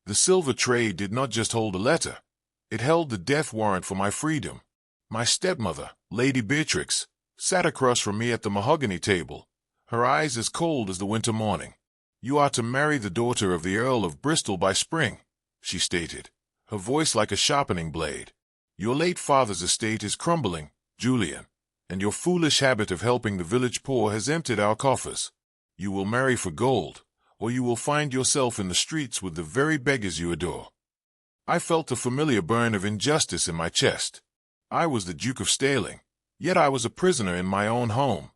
The silver tray did not just hold a letter. It held the death warrant for my freedom. My stepmother, Lady Beatrix, sat across from me at the mahogany table, her eyes as cold as the winter morning. "You are to marry the daughter of the Earl of Bristol by spring," she stated, her voice like a sharpening blade. "Your late father's estate is crumbling, Julian, and your foolish habit of helping the village poor has emptied our coffers. You will marry for gold, or you will find yourself in the streets with the very beggars you adore." I felt a familiar burn of injustice in my chest. I was the Duke of Staling, yet I was a prisoner in my own home.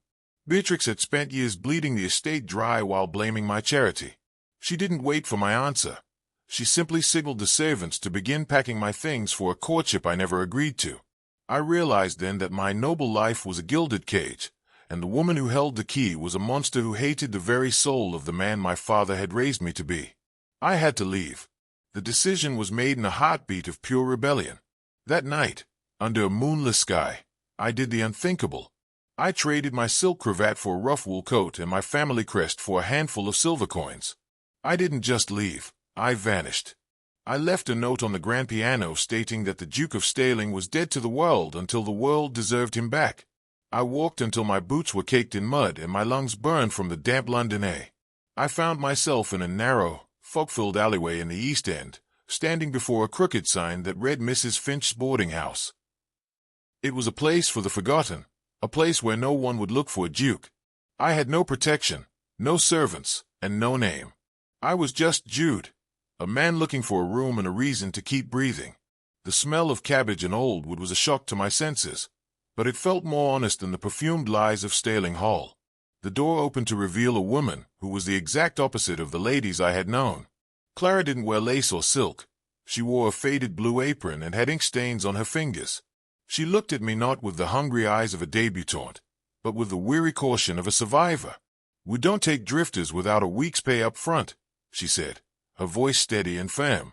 Beatrix had spent years bleeding the estate dry while blaming my charity. She didn't wait for my answer. She simply signaled the servants to begin packing my things for a courtship I never agreed to. I realized then that my noble life was a gilded cage, and the woman who held the key was a monster who hated the very soul of the man my father had raised me to be. I had to leave. The decision was made in a heartbeat of pure rebellion. That night, under a moonless sky, I did the unthinkable. I traded my silk cravat for a rough wool coat and my family crest for a handful of silver coins. I didn't just leave, I vanished. I left a note on the grand piano stating that the Duke of Staling was dead to the world until the world deserved him back. I walked until my boots were caked in mud and my lungs burned from the damp London air. I found myself in a narrow, fog-filled alleyway in the East End, standing before a crooked sign that read Mrs. Finch's boarding house. It was a place for the forgotten, a place where no one would look for a duke. I had no protection, no servants, and no name. I was just Jude, a man looking for a room and a reason to keep breathing. The smell of cabbage and old wood was a shock to my senses, but it felt more honest than the perfumed lies of Staling Hall. The door opened to reveal a woman who was the exact opposite of the ladies I had known. Clara didn't wear lace or silk. She wore a faded blue apron and had ink stains on her fingers. She looked at me not with the hungry eyes of a debutante, but with the weary caution of a survivor. "We don't take drifters without a week's pay up front," she said, her voice steady and firm.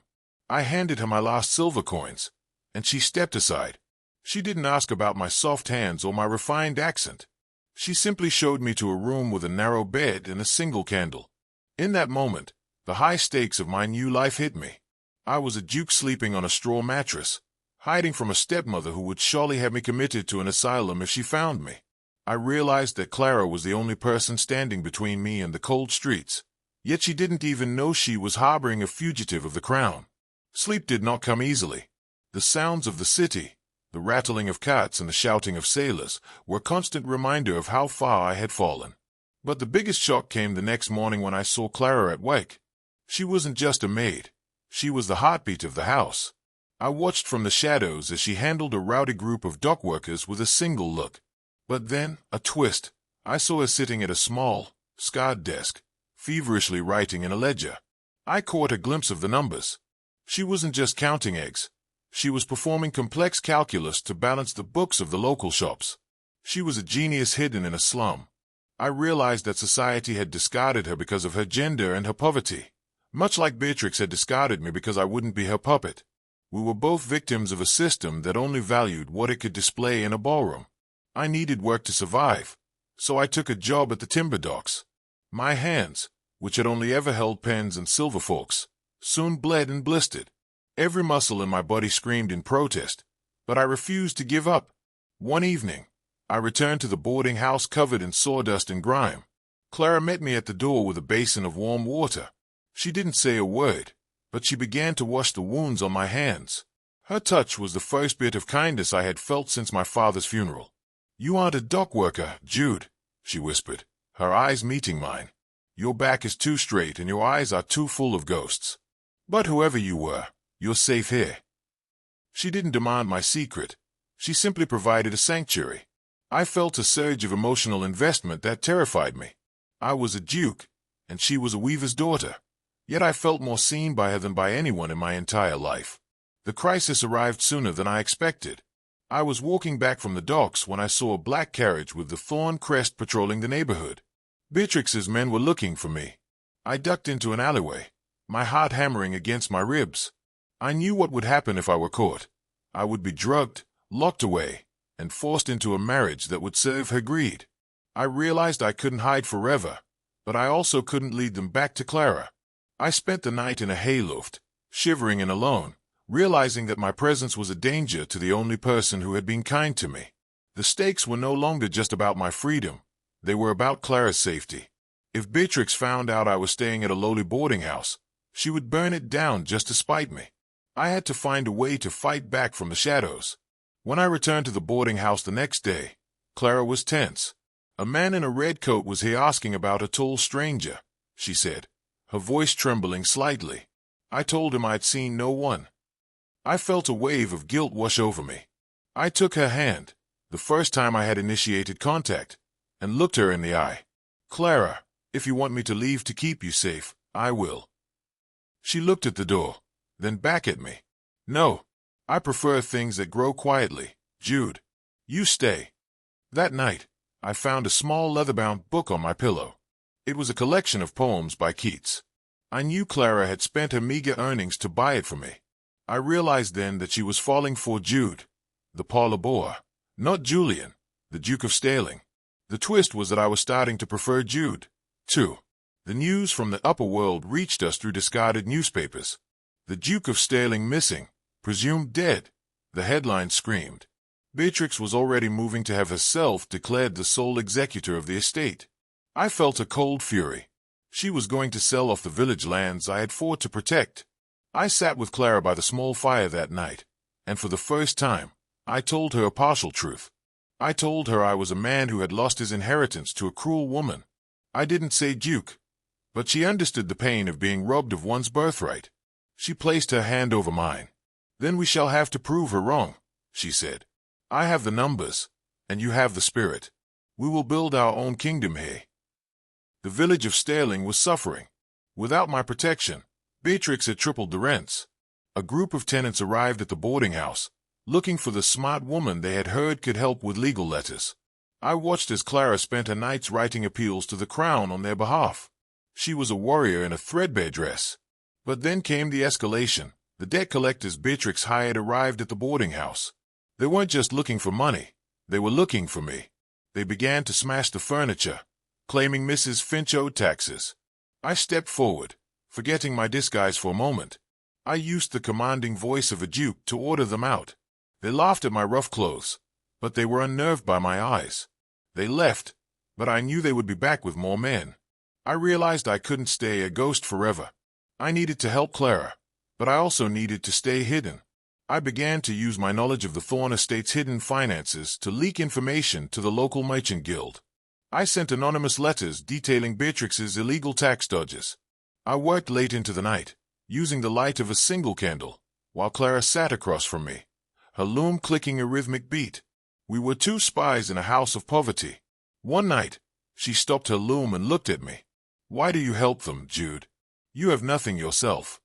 I handed her my last silver coins, and she stepped aside. She didn't ask about my soft hands or my refined accent. She simply showed me to a room with a narrow bed and a single candle. In that moment, the high stakes of my new life hit me. I was a duke sleeping on a straw mattress, hiding from a stepmother who would surely have me committed to an asylum if she found me. I realized that Clara was the only person standing between me and the cold streets, yet she didn't even know she was harboring a fugitive of the crown. Sleep did not come easily. The sounds of the city, the rattling of carts and the shouting of sailors, were a constant reminder of how far I had fallen. But the biggest shock came the next morning when I saw Clara at work. She wasn't just a maid. She was the heartbeat of the house. I watched from the shadows as she handled a rowdy group of dock workers with a single look. But then, a twist. I saw her sitting at a small, scarred desk, feverishly writing in a ledger. I caught a glimpse of the numbers. She wasn't just counting eggs. She was performing complex calculus to balance the books of the local shops. She was a genius hidden in a slum. I realized that society had discarded her because of her gender and her poverty, much like Beatrix had discarded me because I wouldn't be her puppet. We were both victims of a system that only valued what it could display in a ballroom. I needed work to survive, so I took a job at the timber docks. My hands, which had only ever held pens and silver forks, soon bled and blistered. Every muscle in my body screamed in protest, but I refused to give up. One evening, I returned to the boarding house covered in sawdust and grime. Clara met me at the door with a basin of warm water. She didn't say a word, but she began to wash the wounds on my hands. Her touch was the first bit of kindness I had felt since my father's funeral. "You aren't a dock worker, Jude," she whispered, her eyes meeting mine. "Your back is too straight and your eyes are too full of ghosts. But whoever you were, you're safe here." She didn't demand my secret. She simply provided a sanctuary. I felt a surge of emotional investment that terrified me. I was a duke, and she was a weaver's daughter. Yet I felt more seen by her than by anyone in my entire life. The crisis arrived sooner than I expected. I was walking back from the docks when I saw a black carriage with the Thorn Crest patrolling the neighborhood. Beatrix's men were looking for me. I ducked into an alleyway, my heart hammering against my ribs. I knew what would happen if I were caught. I would be drugged, locked away, and forced into a marriage that would serve her greed. I realized I couldn't hide forever, but I also couldn't lead them back to Clara. I spent the night in a hayloft, shivering and alone, realizing that my presence was a danger to the only person who had been kind to me. The stakes were no longer just about my freedom. They were about Clara's safety. If Beatrix found out I was staying at a lowly boarding house, she would burn it down just to spite me. I had to find a way to fight back from the shadows. When I returned to the boarding house the next day, Clara was tense. "A man in a red coat was here asking about a tall stranger," she said, her voice trembling slightly. I told him I'd seen no one. I felt a wave of guilt wash over me. I took her hand, the first time I had initiated contact, and looked her in the eye. "Clara, if you want me to leave to keep you safe, I will." She looked at the door, then back at me. "No, I prefer things that grow quietly, Jude. You stay." That night, I found a small leather-bound book on my pillow. It was a collection of poems by Keats. I knew Clara had spent her meager earnings to buy it for me. I realized then that she was falling for Jude, the parlor boy, not Julian, the Duke of Staling. The twist was that I was starting to prefer Jude, too. The news from the upper world reached us through discarded newspapers. "The Duke of Staling missing, presumed dead," the headline screamed. Beatrix was already moving to have herself declared the sole executor of the estate. I felt a cold fury. She was going to sell off the village lands I had fought to protect. I sat with Clara by the small fire that night, and for the first time, I told her a partial truth. I told her I was a man who had lost his inheritance to a cruel woman. I didn't say duke, but she understood the pain of being robbed of one's birthright. She placed her hand over mine. "Then we shall have to prove her wrong," she said. "I have the numbers, and you have the spirit. We will build our own kingdom here." The village of Staling was suffering. Without my protection, Beatrix had tripled the rents. A group of tenants arrived at the boarding house, looking for the smart woman they had heard could help with legal letters. I watched as Clara spent her nights writing appeals to the crown on their behalf. She was a warrior in a threadbare dress. But then came the escalation. The debt collectors Beatrix hired arrived at the boarding house. They weren't just looking for money. They were looking for me. They began to smash the furniture, claiming Mrs. Finch owed taxes. I stepped forward, forgetting my disguise for a moment. I used the commanding voice of a duke to order them out. They laughed at my rough clothes, but they were unnerved by my eyes. They left, but I knew they would be back with more men. I realized I couldn't stay a ghost forever. I needed to help Clara, but I also needed to stay hidden. I began to use my knowledge of the Thorne estate's hidden finances to leak information to the local merchant guild. I sent anonymous letters detailing Beatrix's illegal tax dodges. I worked late into the night, using the light of a single candle, while Clara sat across from me, her loom clicking a rhythmic beat. We were two spies in a house of poverty. One night, she stopped her loom and looked at me. "Why do you help them, Jude? You have nothing yourself."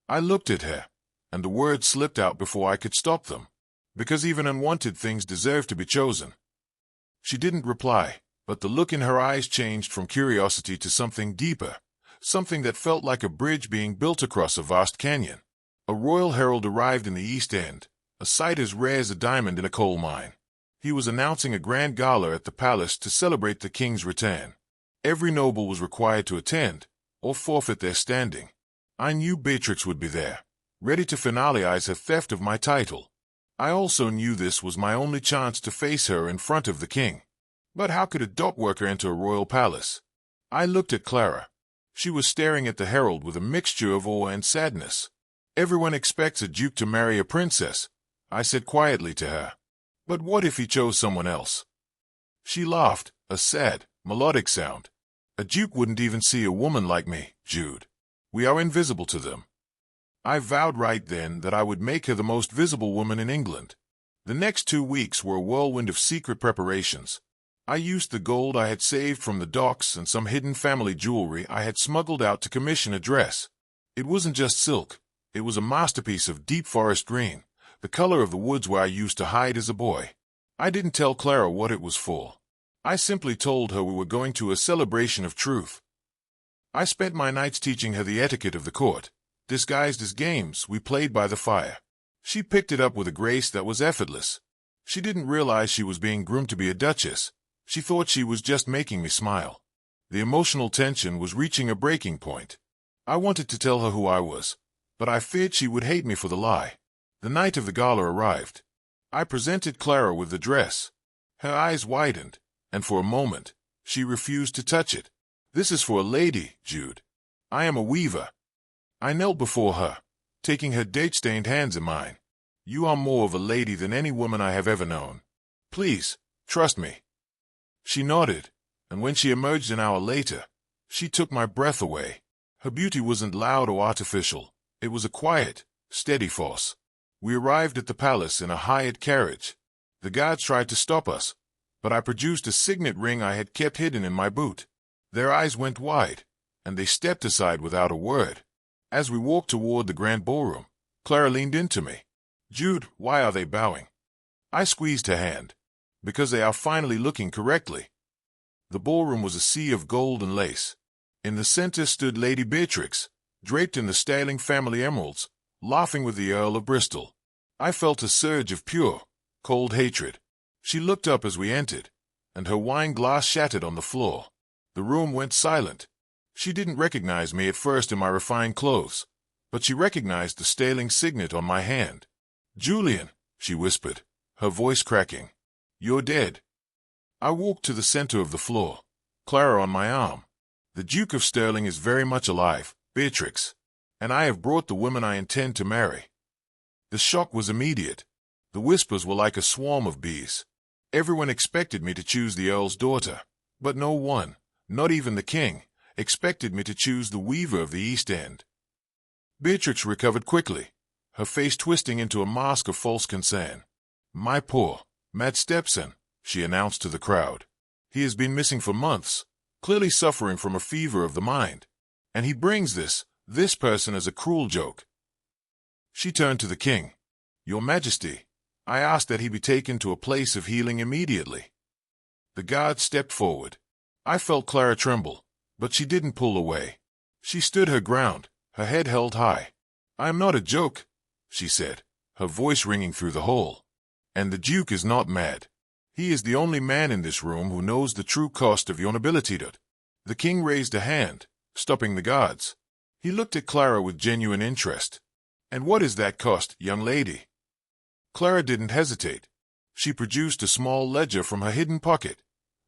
I looked at her, and the words slipped out before I could stop them. "Because even unwanted things deserve to be chosen." She didn't reply, but the look in her eyes changed from curiosity to something deeper, something that felt like a bridge being built across a vast canyon. A royal herald arrived in the East End, a sight as rare as a diamond in a coal mine. He was announcing a grand gala at the palace to celebrate the king's return. Every noble was required to attend, or forfeit their standing. I knew Beatrix would be there, ready to finalize her theft of my title. I also knew this was my only chance to face her in front of the king. But how could a dock worker enter a royal palace? I looked at Clara. She was staring at the herald with a mixture of awe and sadness. "Everyone expects a duke to marry a princess," I said quietly to her. "But what if he chose someone else?" She laughed, a sad, melodic sound. "A duke wouldn't even see a woman like me, Jude. We are invisible to them." I vowed right then that I would make her the most visible woman in England. The next 2 weeks were a whirlwind of secret preparations. I used the gold I had saved from the docks and some hidden family jewelry I had smuggled out to commission a dress. It wasn't just silk. It was a masterpiece of deep forest green, the color of the woods where I used to hide as a boy. I didn't tell Clara what it was for. I simply told her we were going to a celebration of truth. I spent my nights teaching her the etiquette of the court, disguised as games we played by the fire. She picked it up with a grace that was effortless. She didn't realize she was being groomed to be a duchess. She thought she was just making me smile. The emotional tension was reaching a breaking point. I wanted to tell her who I was, but I feared she would hate me for the lie. The night of the gala arrived. I presented Clara with the dress. Her eyes widened, and for a moment, she refused to touch it. "This is for a lady, Jude. I am a weaver." I knelt before her, taking her date-stained hands in mine. "You are more of a lady than any woman I have ever known. Please, trust me." She nodded, and when she emerged an hour later, she took my breath away. Her beauty wasn't loud or artificial. It was a quiet, steady force. We arrived at the palace in a hired carriage. The guards tried to stop us, but I produced a signet ring I had kept hidden in my boot. Their eyes went wide, and they stepped aside without a word. As we walked toward the grand ballroom, Clara leaned into me. "Jude, why are they bowing?" I squeezed her hand. "Because they are finally looking correctly." The ballroom was a sea of gold and lace. In the center stood Lady Beatrix, draped in the Sterling family emeralds, laughing with the Earl of Bristol. I felt a surge of pure, cold hatred. She looked up as we entered, and her wine glass shattered on the floor. The room went silent. She didn't recognize me at first in my refined clothes, but she recognized the Sterling signet on my hand. "Julian," she whispered, her voice cracking. "You're dead." I walked to the center of the floor, Clara on my arm. "The Duke of Sterling is very much alive, Beatrix, and I have brought the woman I intend to marry." The shock was immediate. The whispers were like a swarm of bees. Everyone expected me to choose the Earl's daughter, but no one, not even the king, expected me to choose the weaver of the East End. Beatrix recovered quickly, her face twisting into a mask of false concern. "My poor, Matt stepson," she announced to the crowd. "He has been missing for months, clearly suffering from a fever of the mind. And he brings this person as a cruel joke." She turned to the king. "Your Majesty, I ask that he be taken to a place of healing immediately." The guard stepped forward. I felt Clara tremble, but she didn't pull away. She stood her ground, her head held high. "I am not a joke," she said, her voice ringing through the hall. "And the Duke is not mad. He is the only man in this room who knows the true cost of your nobility." The king raised a hand, stopping the guards. He looked at Clara with genuine interest. "And what is that cost, young lady?" Clara didn't hesitate. She produced a small ledger from her hidden pocket,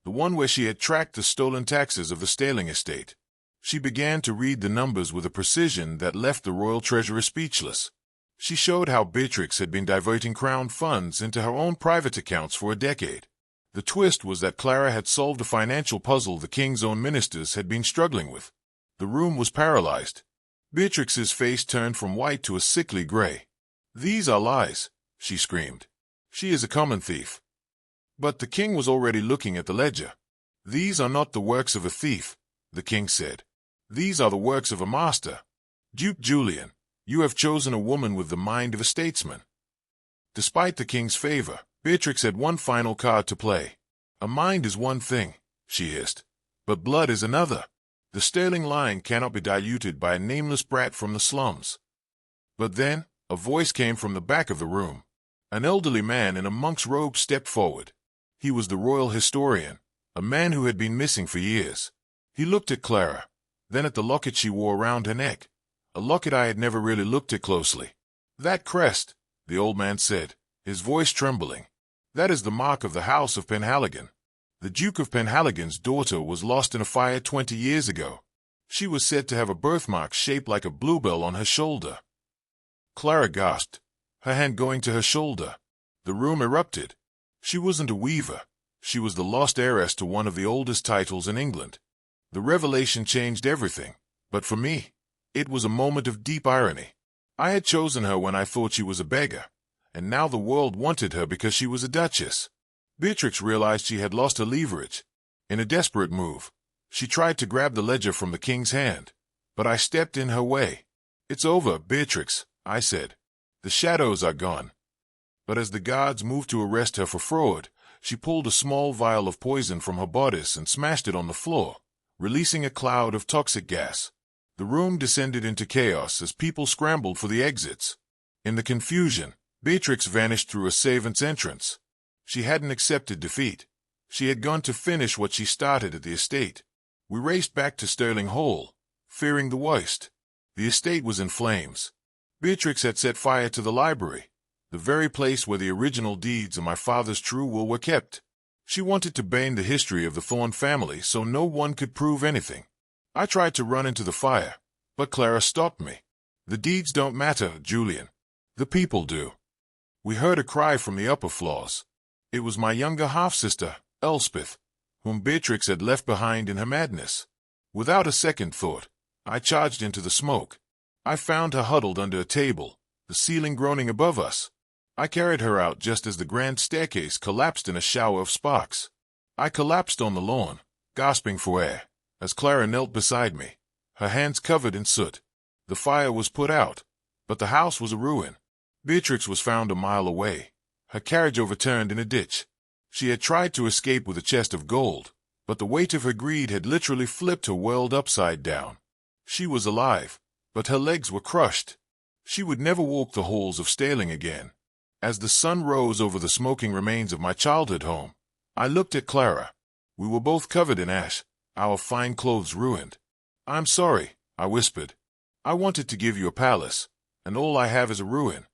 the one where she had tracked the stolen taxes of the Sterling estate. She began to read the numbers with a precision that left the royal treasurer speechless. She showed how Beatrix had been diverting crown funds into her own private accounts for a decade. The twist was that Clara had solved a financial puzzle the king's own ministers had been struggling with. The room was paralyzed. Beatrix's face turned from white to a sickly gray. "These are lies," she screamed. "She is a common thief." But the king was already looking at the ledger. "These are not the works of a thief," the king said. "These are the works of a master. Duke Julian, you have chosen a woman with the mind of a statesman." Despite the king's favor, Beatrix had one final card to play. "A mind is one thing," she hissed, "but blood is another. The Sterling line cannot be diluted by a nameless brat from the slums." But then, a voice came from the back of the room. An elderly man in a monk's robe stepped forward. He was the royal historian, a man who had been missing for years. He looked at Clara, then at the locket she wore around her neck, a locket I had never really looked at closely. "That crest," the old man said, his voice trembling, "that is the mark of the House of Penhaligon. The Duke of Penhaligon's daughter was lost in a fire 20 years ago. She was said to have a birthmark shaped like a bluebell on her shoulder." Clara gasped, her hand going to her shoulder. The room erupted. She wasn't a weaver. She was the lost heiress to one of the oldest titles in England. The revelation changed everything, but for me, it was a moment of deep irony. I had chosen her when I thought she was a beggar, and now the world wanted her because she was a duchess. Beatrix realized she had lost her leverage. In a desperate move, she tried to grab the ledger from the king's hand, but I stepped in her way. "It's over, Beatrix," I said. "The shadows are gone." But as the guards moved to arrest her for fraud, she pulled a small vial of poison from her bodice and smashed it on the floor, releasing a cloud of toxic gas. The room descended into chaos as people scrambled for the exits. In the confusion, Beatrix vanished through a servant's entrance. She hadn't accepted defeat. She had gone to finish what she started at the estate. We raced back to Sterling Hall, fearing the worst. The estate was in flames. Beatrix had set fire to the library, the very place where the original deeds of my father's true will were kept. She wanted to ban the history of the Thorn family so no one could prove anything. I tried to run into the fire, but Clara stopped me. The deeds don't matter, Julian. The people do. We heard a cry from the upper floors. It was my younger half-sister, Elspeth, whom Beatrix had left behind in her madness. Without a second thought, I charged into the smoke. I found her huddled under a table, the ceiling groaning above us. I carried her out just as the grand staircase collapsed in a shower of sparks. I collapsed on the lawn, gasping for air, as Clara knelt beside me, her hands covered in soot. The fire was put out, but the house was a ruin. Beatrix was found a mile away, her carriage overturned in a ditch. She had tried to escape with a chest of gold, but the weight of her greed had literally flipped her world upside down. She was alive, but her legs were crushed. She would never walk the halls of Staling again. As the sun rose over the smoking remains of my childhood home, I looked at Clara. We were both covered in ash, our fine clothes ruined. "I'm sorry," I whispered. "I wanted to give you a palace, and all I have is a ruin."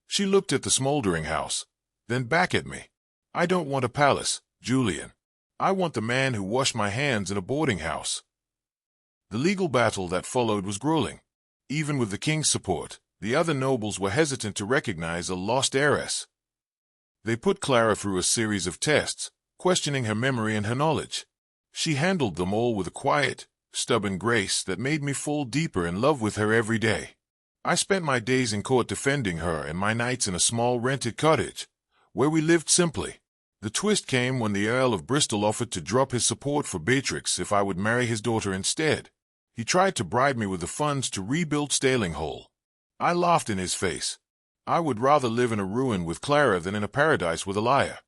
She looked at the smoldering house, then back at me. "I don't want a palace, Julian. I want the man who washed my hands in a boarding house." The legal battle that followed was grueling. Even with the king's support, the other nobles were hesitant to recognize a lost heiress. They put Clara through a series of tests, questioning her memory and her knowledge. She handled them all with a quiet, stubborn grace that made me fall deeper in love with her every day. I spent my days in court defending her and my nights in a small rented cottage, where we lived simply. The twist came when the Earl of Bristol offered to drop his support for Beatrix if I would marry his daughter instead. He tried to bribe me with the funds to rebuild Staling Hall. I laughed in his face. I would rather live in a ruin with Clara than in a paradise with a liar.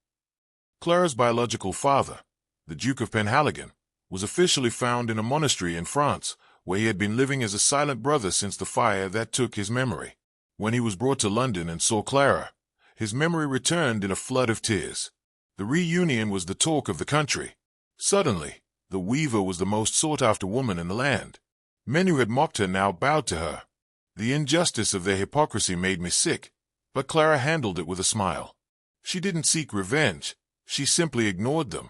Clara's biological father, the Duke of Penhaligon, was officially found in a monastery in France, where he had been living as a silent brother since the fire that took his memory. When he was brought to London and saw Clara, his memory returned in a flood of tears. The reunion was the talk of the country. Suddenly, the weaver was the most sought-after woman in the land. Men who had mocked her now bowed to her. The injustice of their hypocrisy made me sick, but Clara handled it with a smile. She didn't seek revenge, she simply ignored them.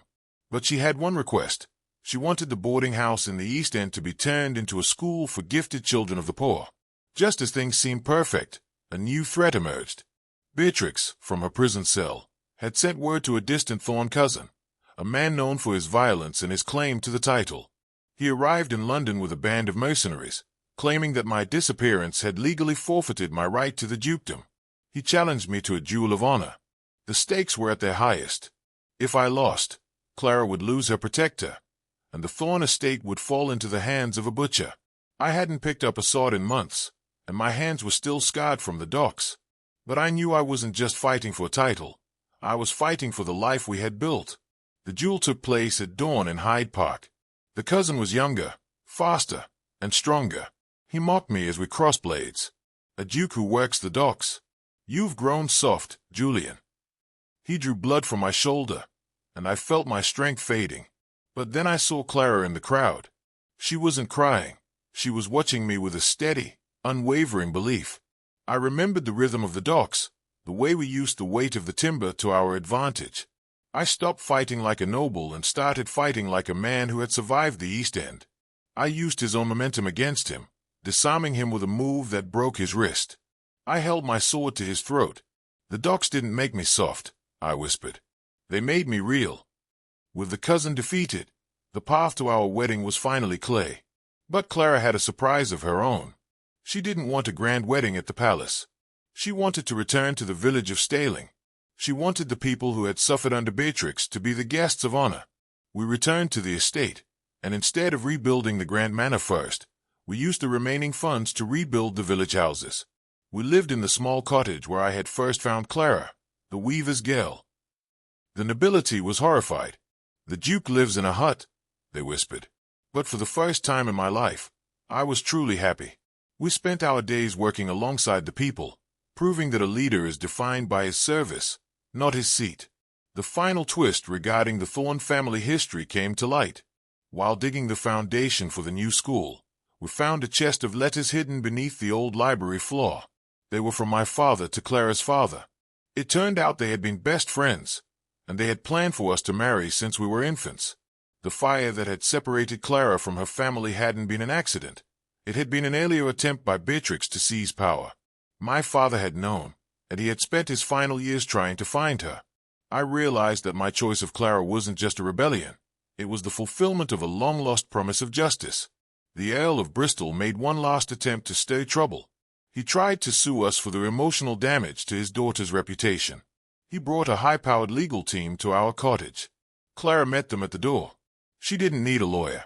But she had one request. She wanted the boarding house in the East End to be turned into a school for gifted children of the poor. Just as things seemed perfect, a new threat emerged. Beatrix, from her prison cell, had sent word to a distant Thorn cousin, a man known for his violence and his claim to the title. He arrived in London with a band of mercenaries, claiming that my disappearance had legally forfeited my right to the dukedom. He challenged me to a duel of honor. The stakes were at their highest. If I lost, Clara would lose her protector, and the Thorn estate would fall into the hands of a butcher. I hadn't picked up a sword in months, and my hands were still scarred from the docks. But I knew I wasn't just fighting for a title. I was fighting for the life we had built. The duel took place at dawn in Hyde Park. The cousin was younger, faster, and stronger. He mocked me as we crossed blades. "A duke who works the docks. You've grown soft, Julian." He drew blood from my shoulder, and I felt my strength fading. But then I saw Clara in the crowd. She wasn't crying. She was watching me with a steady, unwavering belief. I remembered the rhythm of the docks, the way we used the weight of the timber to our advantage. I stopped fighting like a noble and started fighting like a man who had survived the East End. I used his own momentum against him, disarming him with a move that broke his wrist. I held my sword to his throat. "The docks didn't make me soft," I whispered. "They made me real." With the cousin defeated, the path to our wedding was finally clear. But Clara had a surprise of her own. She didn't want a grand wedding at the palace. She wanted to return to the village of Staling. She wanted the people who had suffered under Beatrix to be the guests of honor. We returned to the estate, and instead of rebuilding the grand manor first, we used the remaining funds to rebuild the village houses. We lived in the small cottage where I had first found Clara, the weaver's girl. The nobility was horrified. "The Duke lives in a hut," they whispered. But for the first time in my life, I was truly happy. We spent our days working alongside the people, proving that a leader is defined by his service, not his seat. The final twist regarding the Thorn family history came to light. While digging the foundation for the new school, we found a chest of letters hidden beneath the old library floor. They were from my father to Clara's father. It turned out they had been best friends, and they had planned for us to marry since we were infants. The fire that had separated Clara from her family hadn't been an accident. It had been an earlier attempt by Beatrix to seize power. My father had known, and he had spent his final years trying to find her. I realized that my choice of Clara wasn't just a rebellion. It was the fulfillment of a long-lost promise of justice. The Earl of Bristol made one last attempt to stir trouble. He tried to sue us for the emotional damage to his daughter's reputation. He brought a high-powered legal team to our cottage. Clara met them at the door. She didn't need a lawyer.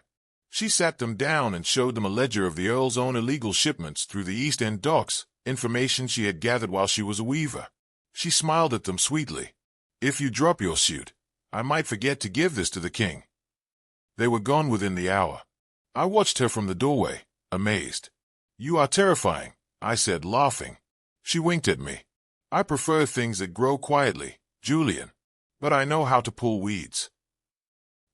She sat them down and showed them a ledger of the Earl's own illegal shipments through the East End docks, information she had gathered while she was a weaver. She smiled at them sweetly. "If you drop your suit, I might forget to give this to the king." They were gone within the hour. I watched her from the doorway, amazed. "You are terrifying," I said, laughing. She winked at me. "I prefer things that grow quietly, Julian, but I know how to pull weeds."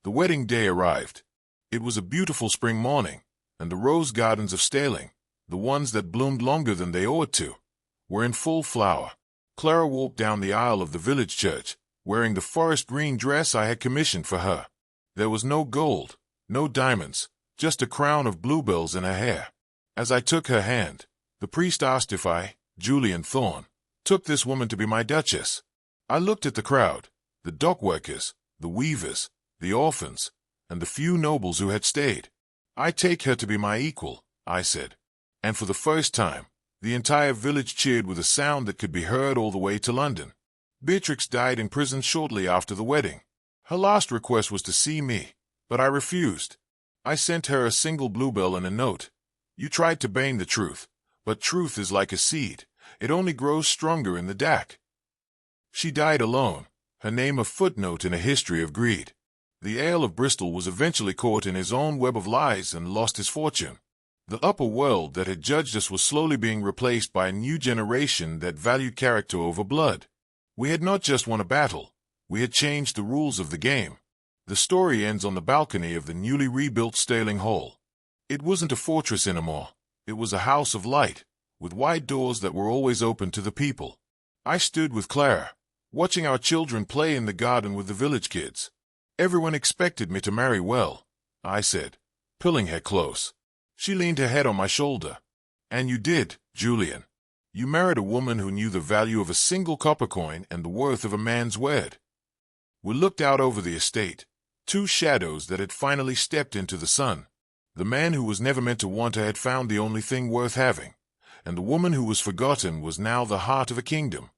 The wedding day arrived. It was a beautiful spring morning, and the rose gardens of Staling, the ones that bloomed longer than they ought to, were in full flower. Clara walked down the aisle of the village church, wearing the forest green dress I had commissioned for her. There was no gold, no diamonds, just a crown of bluebells in her hair. As I took her hand, the priest asked if I, Julian Thorne, took this woman to be my duchess. I looked at the crowd, the dockworkers, the weavers, the orphans, and the few nobles who had stayed. "I take her to be my equal," I said. And for the first time, the entire village cheered with a sound that could be heard all the way to London. Beatrix died in prison shortly after the wedding. Her last request was to see me, but I refused. I sent her a single bluebell and a note. "You tried to bane the truth, but truth is like a seed. It only grows stronger in the dark." She died alone, her name a footnote in a history of greed. The Earl of Bristol was eventually caught in his own web of lies and lost his fortune. The upper world that had judged us was slowly being replaced by a new generation that valued character over blood. We had not just won a battle, we had changed the rules of the game. The story ends on the balcony of the newly rebuilt Staling Hall. It wasn't a fortress anymore. It was a house of light, with wide doors that were always open to the people. I stood with Clara, watching our children play in the garden with the village kids. "Everyone expected me to marry well," I said, pulling her close. She leaned her head on my shoulder. "And you did, Julian. You married a woman who knew the value of a single copper coin and the worth of a man's word." We looked out over the estate, two shadows that had finally stepped into the sun. The man who was never meant to want her had found the only thing worth having, and the woman who was forgotten was now the heart of a kingdom.